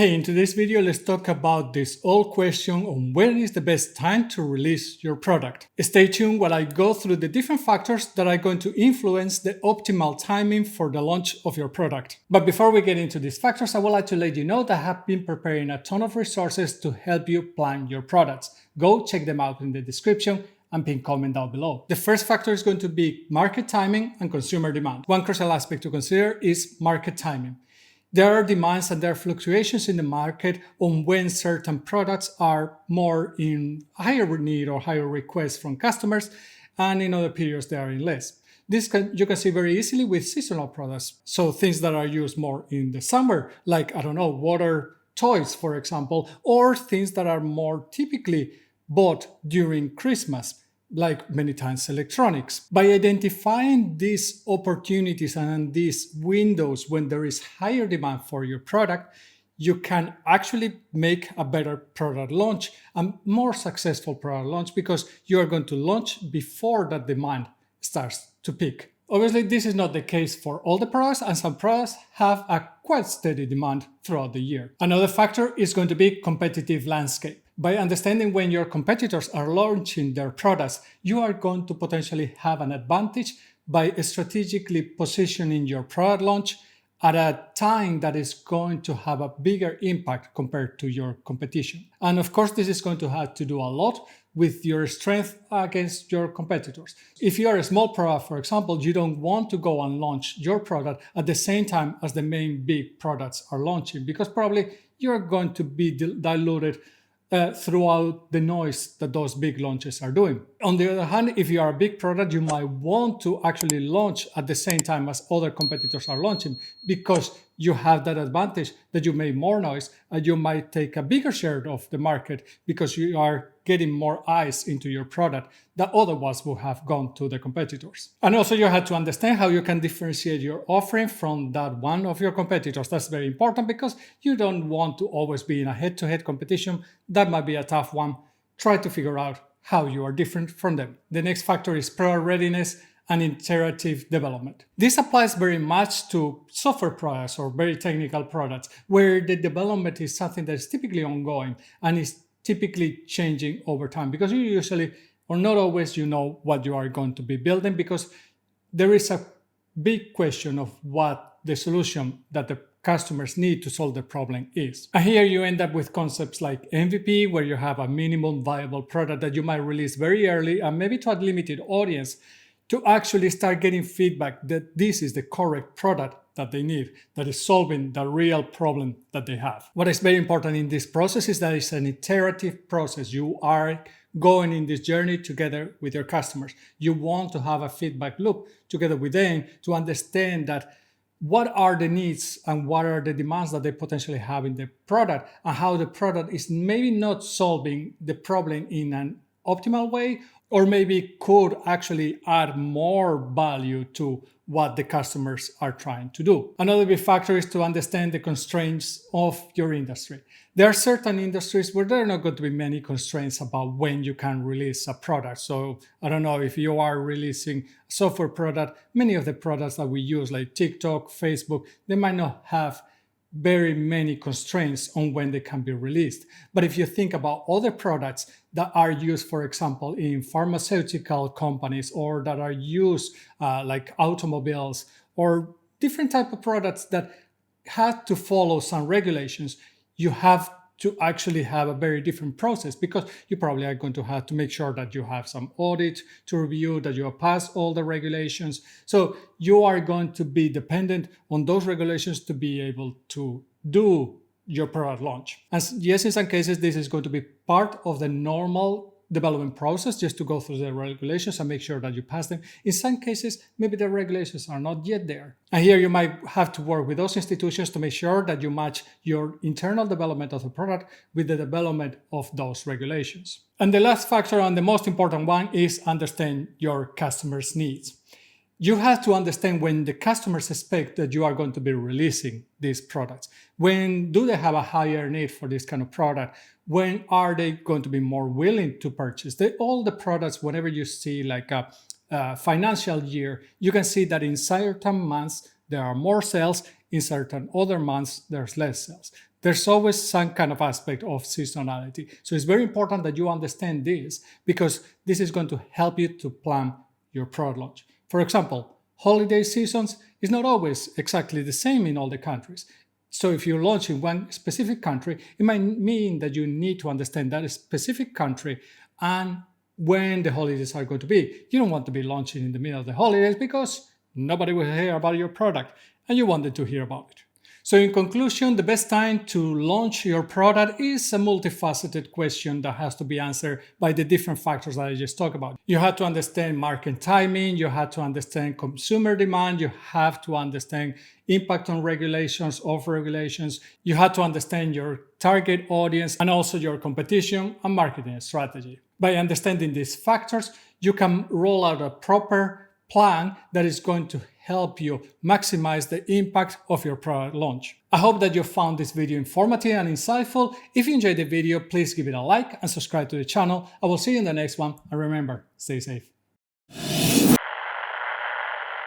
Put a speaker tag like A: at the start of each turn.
A: Hey, in today's video, let's talk about this old question on when is the best time to release your product. Stay tuned while I go through the different factors that are going to influence the optimal timing for the launch of your product. But before we get into these factors, I would like to let you know that I have been preparing a ton of resources to help you plan your products. Go check them out in the description and pin comment down below. The first factor is going to be market timing and consumer demand. One crucial aspect to consider is market timing. There are demands and there are fluctuations in the market on when certain products are more in higher need or higher requests from customers, and in other periods they are in less. You can see very easily with seasonal products. So things that are used more in the summer, like, water toys, for example, or things that are more typically bought during Christmas, like many times electronics. By identifying these opportunities and these windows when there is higher demand for your product, you can actually make a better product launch, a more successful product launch, because you are going to launch before that demand starts to peak. Obviously, this is not the case for all the products, and some products have a quite steady demand throughout the year. Another factor is going to be competitive landscape. By understanding when your competitors are launching their products, you are going to potentially have an advantage by strategically positioning your product launch at a time that is going to have a bigger impact compared to your competition. And of course, this is going to have to do a lot with your strength against your competitors. If you are a small product, for example, you don't want to go and launch your product at the same time as the main big products are launching, because probably you're going to be diluted throughout the noise that those big launches are doing. On the other hand, if you are a big product, you might want to actually launch at the same time as other competitors are launching, because you have that advantage that you make more noise and you might take a bigger share of the market because you are getting more eyes into your product that otherwise would have gone to the competitors. And also you have to understand how you can differentiate your offering from that one of your competitors. That's very important because you don't want to always be in a head-to-head competition. That might be a tough one. Try to figure out how you are different from them. The next factor is product readiness and iterative development. This applies very much to software products or very technical products, where the development is something that is typically ongoing and is typically changing over time, because you usually, or not always, you know what you are going to be building, because there is a big question of what the solution that the customers need to solve the problem is. And here you end up with concepts like MVP, where you have a minimum viable product that you might release very early and maybe to a limited audience, to actually start getting feedback that this is the correct product that they need, that is solving the real problem that they have. What is very important in this process is that it's an iterative process. You are going in this journey together with your customers. You want to have a feedback loop together with them to understand that what are the needs and what are the demands that they potentially have in the product, and how the product is maybe not solving the problem in an optimal way, or maybe could actually add more value to what the customers are trying to do. Another big factor is to understand the constraints of your industry. There are certain industries where there are not going to be many constraints about when you can release a product. So I don't know, if you are releasing a software product, many of the products that we use like TikTok, Facebook, they might not have very many constraints on when they can be released. But if you think about other products that are used, for example, in pharmaceutical companies, or that are used like automobiles, or different type of products that have to follow some regulations, you have to actually have a very different process, because you probably are going to have to make sure that you have some audit to review, that you have passed all the regulations. So you are going to be dependent on those regulations to be able to do your product launch. And yes, in some cases, this is going to be part of the normal development process, just to go through the regulations and make sure that you pass them. In some cases, maybe the regulations are not yet there. And here you might have to work with those institutions to make sure that you match your internal development of the product with the development of those regulations. And the last factor, and the most important one, is understand your customers' needs. You have to understand when the customers expect that you are going to be releasing these products. When do they have a higher need for this kind of product? When are they going to be more willing to purchase? All the products, whenever you see like a financial year, you can see that in certain months there are more sales, in certain other months there's less sales. There's always some kind of aspect of seasonality. So it's very important that you understand this because this is going to help you to plan your product launch. For example, holiday seasons is not always exactly the same in all the countries. So if you launch in one specific country, it might mean that you need to understand that specific country and when the holidays are going to be. You don't want to be launching in the middle of the holidays because nobody will hear about your product and you wanted to hear about it. So in conclusion, the best time to launch your product is a multifaceted question that has to be answered by the different factors that I just talked about. You have to understand market timing, you have to understand consumer demand, you have to understand impact on regulations, of regulations, you have to understand your target audience and also your competition and marketing strategy. By understanding these factors, you can roll out a proper plan that is going to help you maximize the impact of your product launch. I hope that you found this video informative and insightful. If you enjoyed the video, please give it a like and subscribe to the channel. I will see you in the next one. And remember, stay safe.